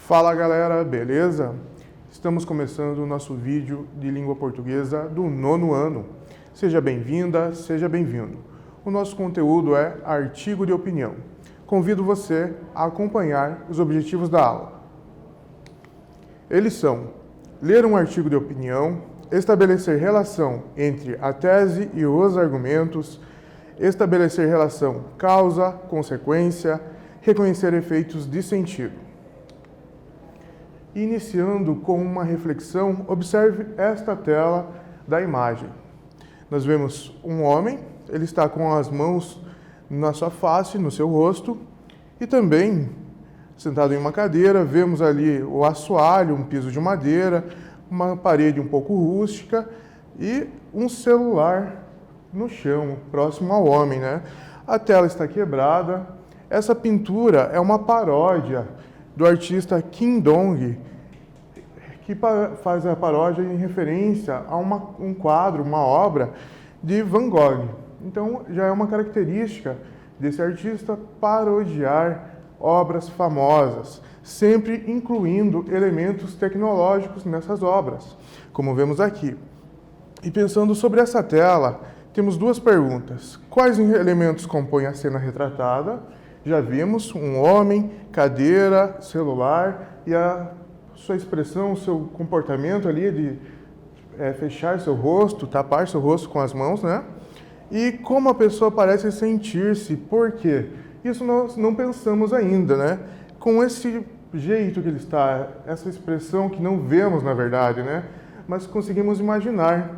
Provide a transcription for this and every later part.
Fala galera, beleza? Estamos começando o nosso vídeo de língua portuguesa do 9º ano. Seja bem-vinda, seja bem-vindo. O nosso conteúdo é artigo de opinião. Convido você a acompanhar os objetivos da aula. Eles são: ler um artigo de opinião, estabelecer relação entre a tese e os argumentos, estabelecer relação causa-consequência, reconhecer efeitos de sentido. Iniciando com uma reflexão, observe esta tela da imagem. Nós vemos um homem, ele está com as mãos na sua face, no seu rosto, e também, sentado em uma cadeira, vemos ali o assoalho, um piso de madeira, uma parede um pouco rústica e um celular no chão, próximo ao homem, né? A tela está quebrada. Essa pintura é uma paródia do artista Kim Dong, que faz a paródia em referência a um quadro, uma obra de Van Gogh. Então, já é uma característica desse artista parodiar obras famosas, sempre incluindo elementos tecnológicos nessas obras, como vemos aqui. E pensando sobre essa tela, temos duas perguntas. Quais elementos compõem a cena retratada? Já vimos um homem, cadeira, celular e a sua expressão, o seu comportamento ali de fechar seu rosto, tapar seu rosto com as mãos, né? E como a pessoa parece sentir-se, por quê? Isso nós não pensamos ainda, né? Com esse jeito que ele está, essa expressão que não vemos na verdade, né? Mas conseguimos imaginar.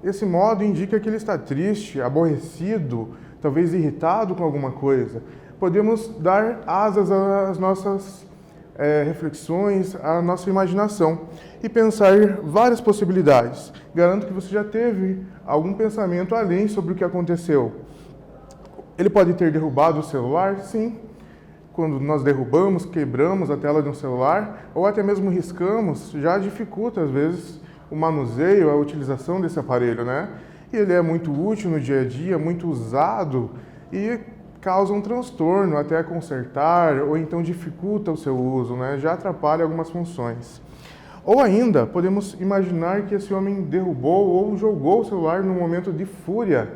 Esse modo indica que ele está triste, aborrecido, talvez irritado com alguma coisa. Podemos dar asas às nossas reflexões, à nossa imaginação e pensar várias possibilidades. Garanto que você já teve algum pensamento além sobre o que aconteceu. Ele pode ter derrubado o celular? Sim. Quando nós derrubamos, quebramos a tela de um celular ou até mesmo riscamos, já dificulta às vezes o manuseio, a utilização desse aparelho, né? E ele é muito útil no dia a dia, muito usado e causa um transtorno até consertar ou então dificulta o seu uso, né? Já atrapalha algumas funções. Ou ainda, podemos imaginar que esse homem derrubou ou jogou o celular num momento de fúria,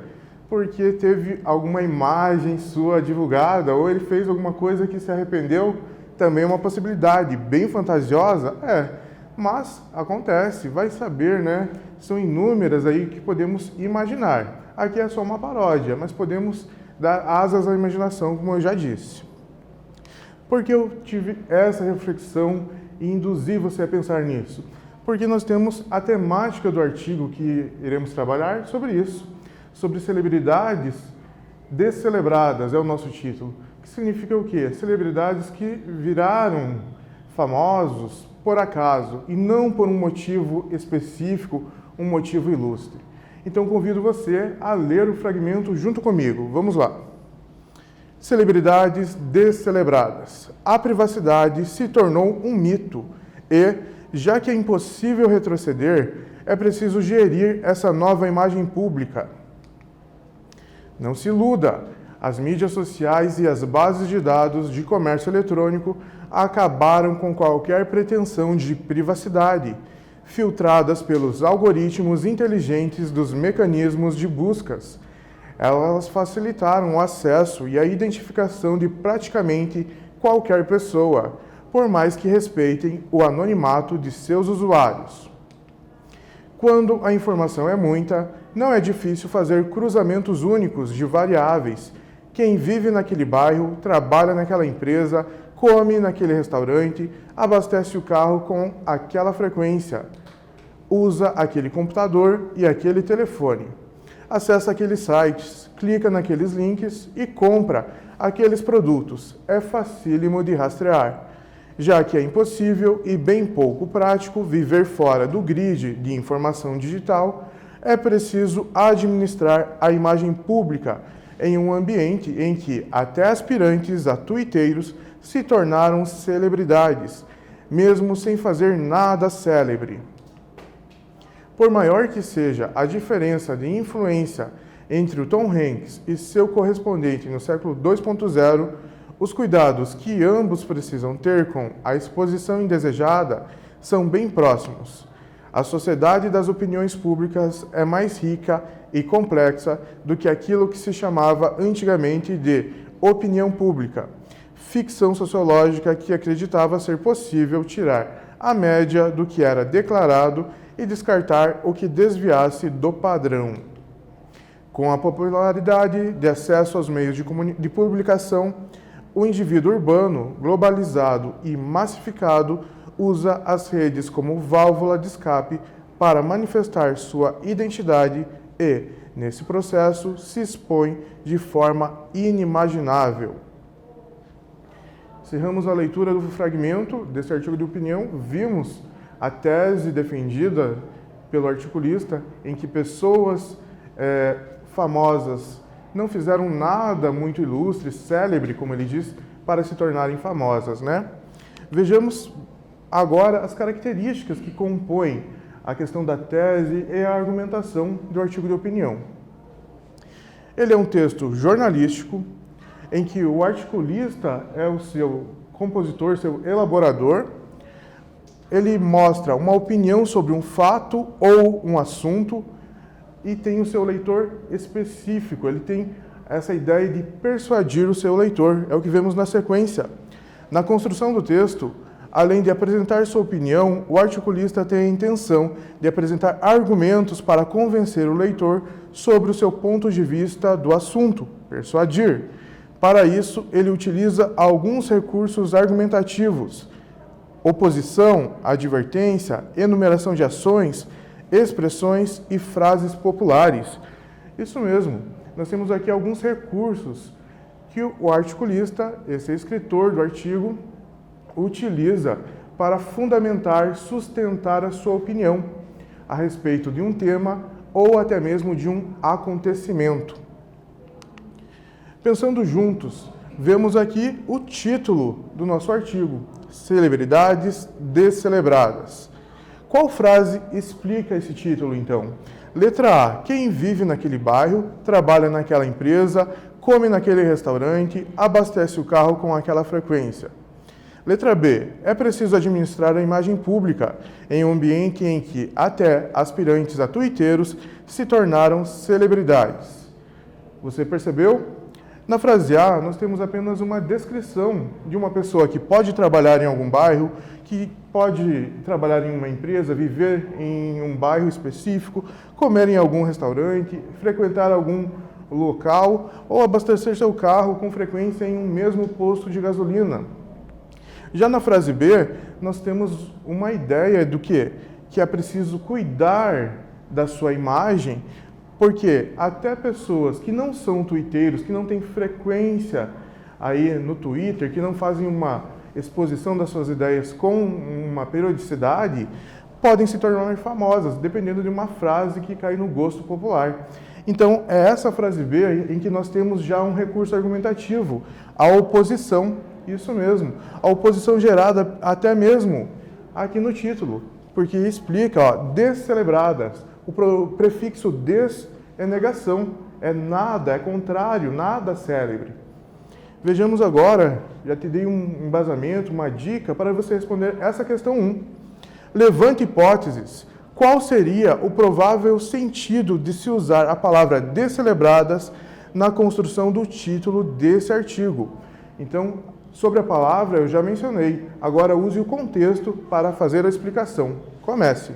porque teve alguma imagem sua divulgada ou ele fez alguma coisa que se arrependeu. Também é uma possibilidade, bem fantasiosa, mas acontece, vai saber, né? São inúmeras aí que podemos imaginar. Aqui é só uma paródia, mas podemos dar asas à imaginação, como eu já disse. Por que eu tive essa reflexão e induzi você a pensar nisso? Porque nós temos a temática do artigo que iremos trabalhar sobre isso, sobre celebridades descelebradas, é o nosso título. Que significa o quê? Celebridades que viraram famosos por acaso e não por um motivo específico, um motivo ilustre. Então convido você a ler o fragmento junto comigo. Vamos lá. Celebridades descelebradas. A privacidade se tornou um mito e, já que é impossível retroceder, é preciso gerir essa nova imagem pública. Não se iluda. As mídias sociais e as bases de dados de comércio eletrônico acabaram com qualquer pretensão de privacidade, filtradas pelos algoritmos inteligentes dos mecanismos de buscas. Elas facilitaram o acesso e a identificação de praticamente qualquer pessoa, por mais que respeitem o anonimato de seus usuários. Quando a informação é muita, não é difícil fazer cruzamentos únicos de variáveis. Quem vive naquele bairro, trabalha naquela empresa, come naquele restaurante, abastece o carro com aquela frequência, usa aquele computador e aquele telefone, acessa aqueles sites, clica naqueles links e compra aqueles produtos. É facílimo de rastrear, já que é impossível e bem pouco prático viver fora do grid de informação digital. É preciso administrar a imagem pública em um ambiente em que até aspirantes a tuiteiros se tornaram celebridades, mesmo sem fazer nada célebre. Por maior que seja a diferença de influência entre o Tom Hanks e seu correspondente no século 2.0, Os cuidados que ambos precisam ter com a exposição indesejada são bem próximos. A sociedade das opiniões públicas é mais rica e complexa do que aquilo que se chamava antigamente de opinião pública, ficção sociológica que acreditava ser possível tirar a média do que era declarado e descartar o que desviasse do padrão. Com a popularidade de acesso aos meios de publicação, o indivíduo urbano, globalizado e massificado, usa as redes como válvula de escape para manifestar sua identidade e, nesse processo, se expõe de forma inimaginável. Encerramos a leitura do fragmento desse artigo de opinião. Vimos a tese defendida pelo articulista em que pessoas famosas não fizeram nada muito ilustre, célebre, como ele diz, para se tornarem famosas, né? Vejamos agora as características que compõem a questão da tese e a argumentação do artigo de opinião. Ele é um texto jornalístico, em que o articulista é o seu compositor, seu elaborador. Ele mostra uma opinião sobre um fato ou um assunto e tem o seu leitor específico. Ele tem essa ideia de persuadir o seu leitor. É o que vemos na sequência. Na construção do texto, além de apresentar sua opinião, o articulista tem a intenção de apresentar argumentos para convencer o leitor sobre o seu ponto de vista do assunto, persuadir. Para isso, ele utiliza alguns recursos argumentativos: oposição, advertência, enumeração de ações, expressões e frases populares. Isso mesmo, nós temos aqui alguns recursos que o articulista, esse escritor do artigo, utiliza para fundamentar, sustentar a sua opinião a respeito de um tema ou até mesmo de um acontecimento. Pensando juntos, vemos aqui o título do nosso artigo: Celebridades descelebradas. Qual frase explica esse título, então? Letra A: quem vive naquele bairro, trabalha naquela empresa, come naquele restaurante, abastece o carro com aquela frequência. Letra B: é preciso administrar a imagem pública em um ambiente em que até aspirantes a tuiteiros se tornaram celebridades. Você percebeu? Na frase A, nós temos apenas uma descrição de uma pessoa que pode trabalhar em algum bairro, que pode trabalhar em uma empresa, viver em um bairro específico, comer em algum restaurante, frequentar algum local ou abastecer seu carro com frequência em um mesmo posto de gasolina. Já na frase B, nós temos uma ideia do que é preciso cuidar da sua imagem, porque até pessoas que não são tuiteiros, que não têm frequência aí no Twitter, que não fazem uma exposição das suas ideias com uma periodicidade, podem se tornar famosas, dependendo de uma frase que cai no gosto popular. Então, é essa frase B em que nós temos já um recurso argumentativo, a oposição, isso mesmo, a oposição gerada até mesmo aqui no título, porque explica, descelebradas. O prefixo des é negação, é nada, é contrário, nada célebre. Vejamos agora, já te dei um embasamento, uma dica para você responder essa questão 1. Levante hipóteses. Qual seria o provável sentido de se usar a palavra descelebradas na construção do título desse artigo? Então, sobre a palavra eu já mencionei, agora use o contexto para fazer a explicação. Comece!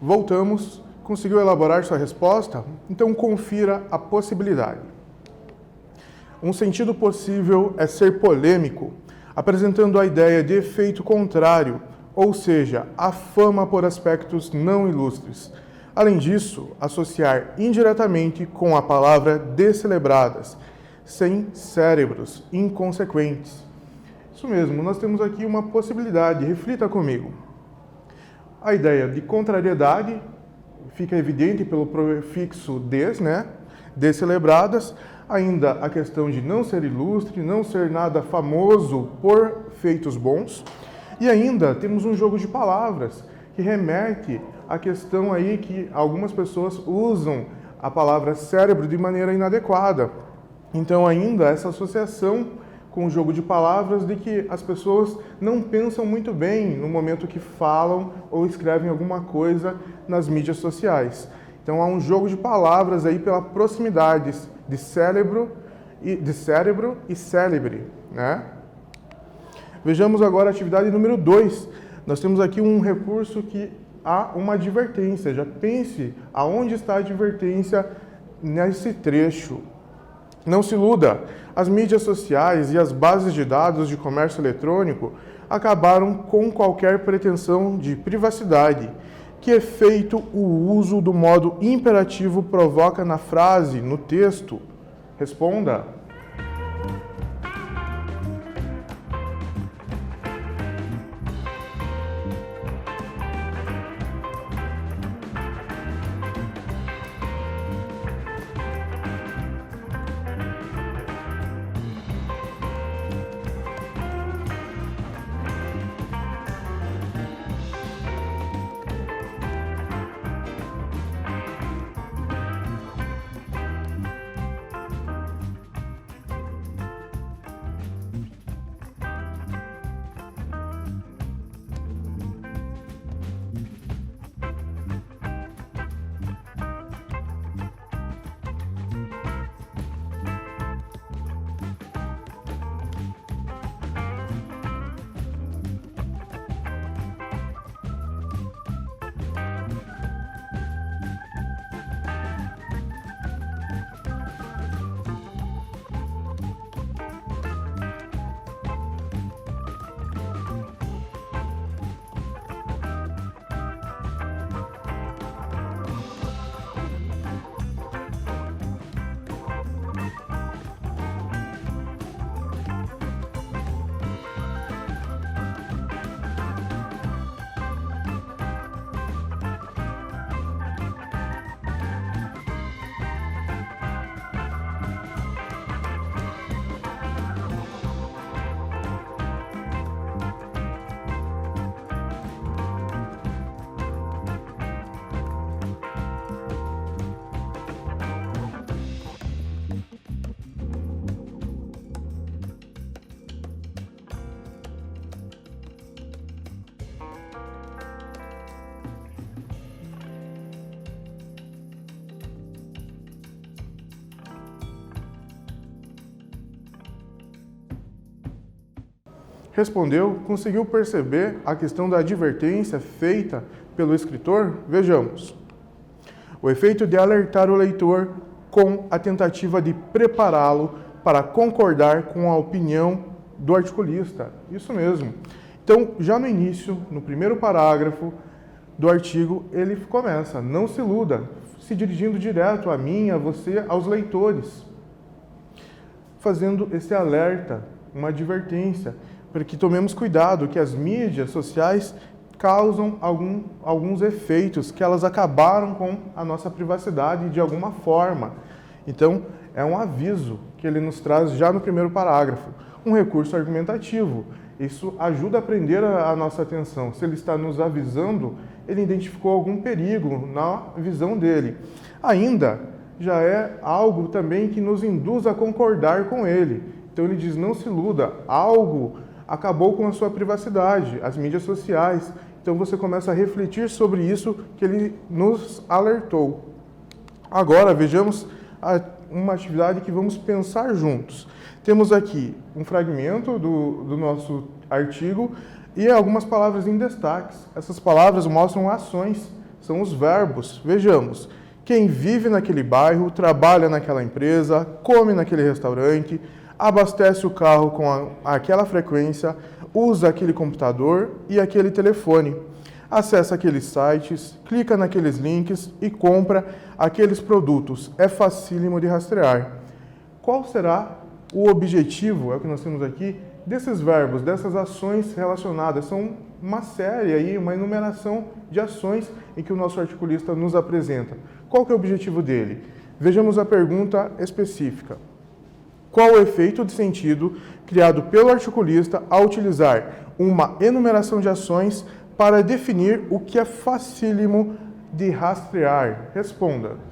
Voltamos. Conseguiu elaborar sua resposta? Então confira a possibilidade. Um sentido possível é ser polêmico, apresentando a ideia de efeito contrário, ou seja, a fama por aspectos não ilustres. Além disso, associar indiretamente com a palavra descelebradas, sem cérebros inconsequentes. Isso mesmo, nós temos aqui uma possibilidade, reflita comigo. A ideia de contrariedade fica evidente pelo prefixo des, né? Descelebradas. Ainda a questão de não ser ilustre, não ser nada famoso por feitos bons. E ainda temos um jogo de palavras que remete à questão aí que algumas pessoas usam a palavra cérebro de maneira inadequada. Então ainda essa associação com o jogo de palavras de que as pessoas não pensam muito bem no momento que falam ou escrevem alguma coisa nas mídias sociais. Então há um jogo de palavras aí pela proximidade de cérebro e célebre, né? Vejamos agora a atividade número 2. Nós temos aqui um recurso que há uma advertência. Já pense aonde está a advertência nesse trecho. Não se iluda, as mídias sociais e as bases de dados de comércio eletrônico acabaram com qualquer pretensão de privacidade. Que efeito o uso do modo imperativo provoca na frase, no texto? Responda. Respondeu? Conseguiu perceber a questão da advertência feita pelo escritor? Vejamos. O efeito de alertar o leitor com a tentativa de prepará-lo para concordar com a opinião do articulista. Isso mesmo. Então, já no início, no primeiro parágrafo do artigo, ele começa, não se iluda, se dirigindo direto a mim, a você, aos leitores, fazendo esse alerta, uma advertência, para que tomemos cuidado, que as mídias sociais causam alguns efeitos, que elas acabaram com a nossa privacidade de alguma forma. Então, é um aviso que ele nos traz já no primeiro parágrafo. Um recurso argumentativo. Isso ajuda a prender a nossa atenção. Se ele está nos avisando, ele identificou algum perigo na visão dele. Ainda, já é algo também que nos induz a concordar com ele. Então, ele diz, não se iluda, algo acabou com a sua privacidade, as mídias sociais. Então você começa a refletir sobre isso que ele nos alertou. Agora vejamos uma atividade que vamos pensar juntos. Temos aqui um fragmento do nosso artigo e algumas palavras em destaques. Essas palavras mostram ações, são os verbos. Vejamos, quem vive naquele bairro, trabalha naquela empresa, come naquele restaurante, abastece o carro com aquela frequência, usa aquele computador e aquele telefone, acessa aqueles sites, clica naqueles links e compra aqueles produtos. É facílimo de rastrear. Qual será o objetivo, é o que nós temos aqui, desses verbos, dessas ações relacionadas? São uma série aí, uma enumeração de ações em que o nosso articulista nos apresenta. Qual que é o objetivo dele? Vejamos a pergunta específica. Qual o efeito de sentido criado pelo articulista ao utilizar uma enumeração de ações para definir o que é facílimo de rastrear? Responda.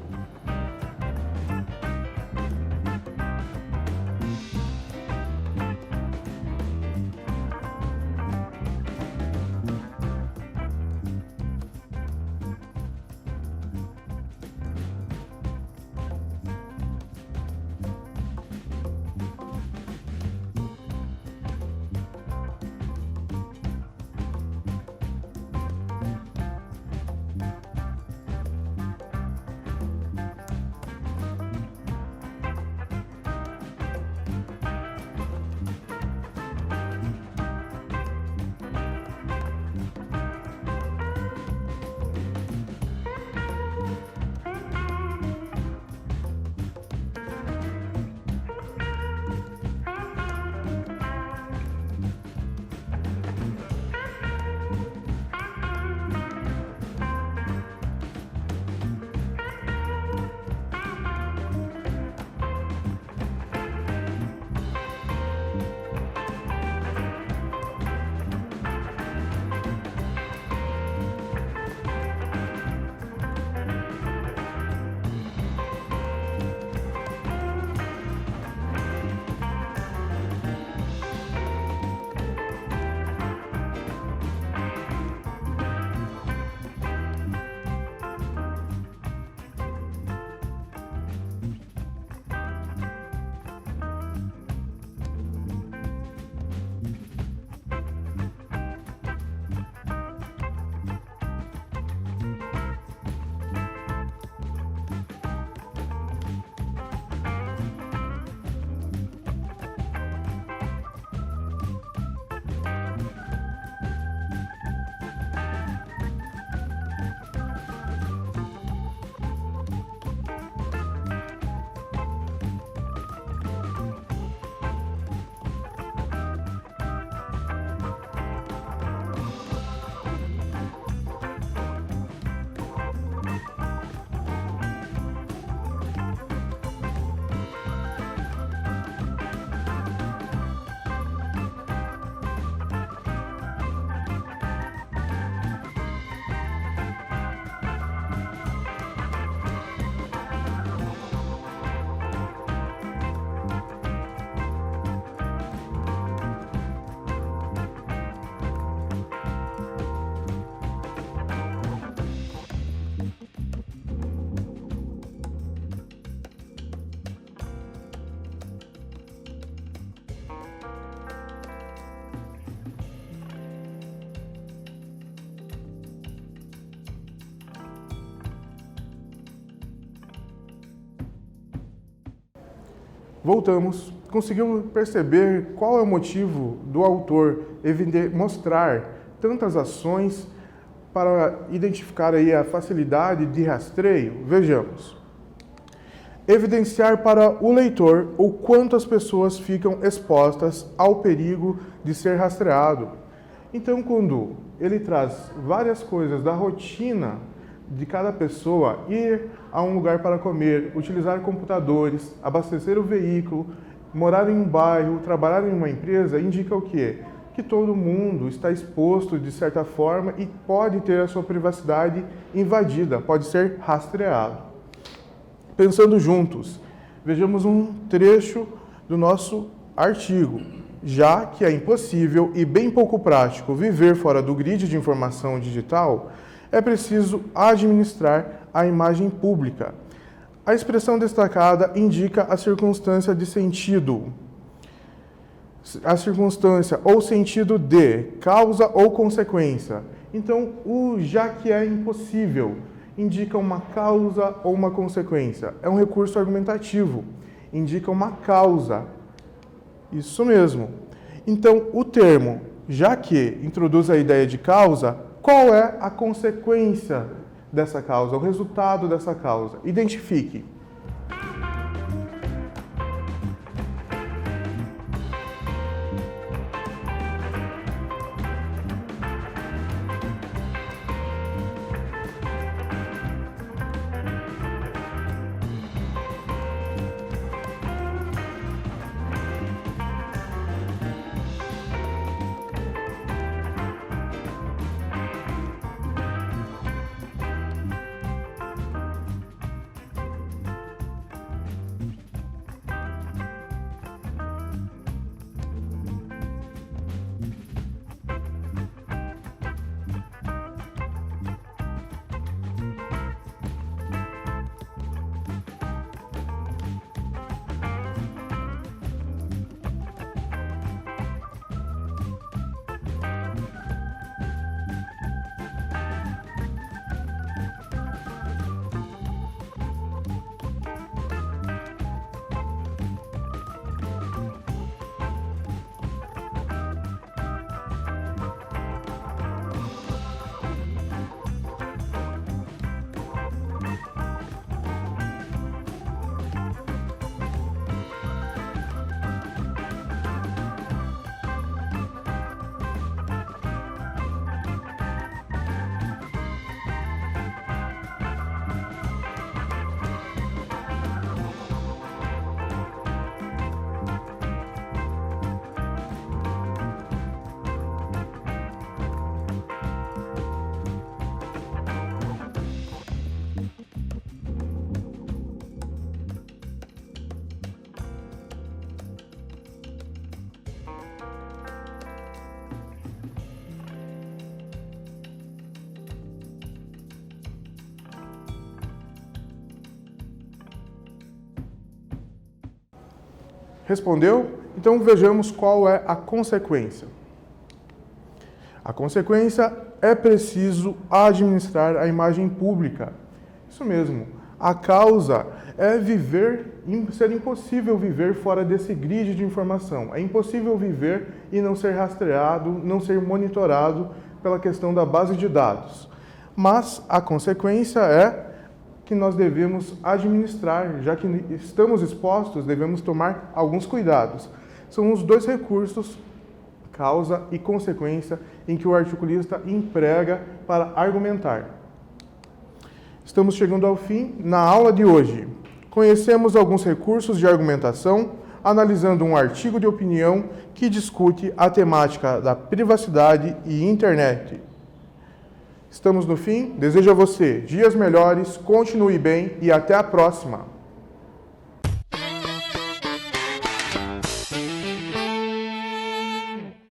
Voltamos. Conseguimos perceber qual é o motivo do autor mostrar tantas ações para identificar aí a facilidade de rastreio? Vejamos. Evidenciar para o leitor o quanto as pessoas ficam expostas ao perigo de ser rastreado. Então, quando ele traz várias coisas da rotina de cada pessoa, ir a um lugar para comer, utilizar computadores, abastecer o veículo, morar em um bairro, trabalhar em uma empresa, indica o quê? Que todo mundo está exposto de certa forma e pode ter a sua privacidade invadida, pode ser rastreado. Pensando juntos, vejamos um trecho do nosso artigo. Já que é impossível e bem pouco prático viver fora do grid de informação digital, é preciso administrar a imagem pública. A expressão destacada indica a circunstância de sentido. A circunstância ou sentido de causa ou consequência. Então, o já que é impossível indica uma causa ou uma consequência. É um recurso argumentativo, indica uma causa. Isso mesmo. Então, o termo já que introduz a ideia de causa, qual é a consequência dessa causa, o resultado dessa causa? Identifique. Respondeu? Então vejamos qual é a consequência. A consequência é preciso administrar a imagem pública. Isso mesmo. A causa é ser impossível viver fora desse grid de informação. É impossível viver e não ser rastreado, não ser monitorado pela questão da base de dados. Mas a consequência é que nós devemos administrar, já que estamos expostos, devemos tomar alguns cuidados. São os dois recursos, causa e consequência, em que o articulista emprega para argumentar. Estamos chegando ao fim. Na aula de hoje, conhecemos alguns recursos de argumentação, analisando um artigo de opinião que discute a temática da privacidade e internet. Estamos no fim. Desejo a você dias melhores, continue bem e até a próxima!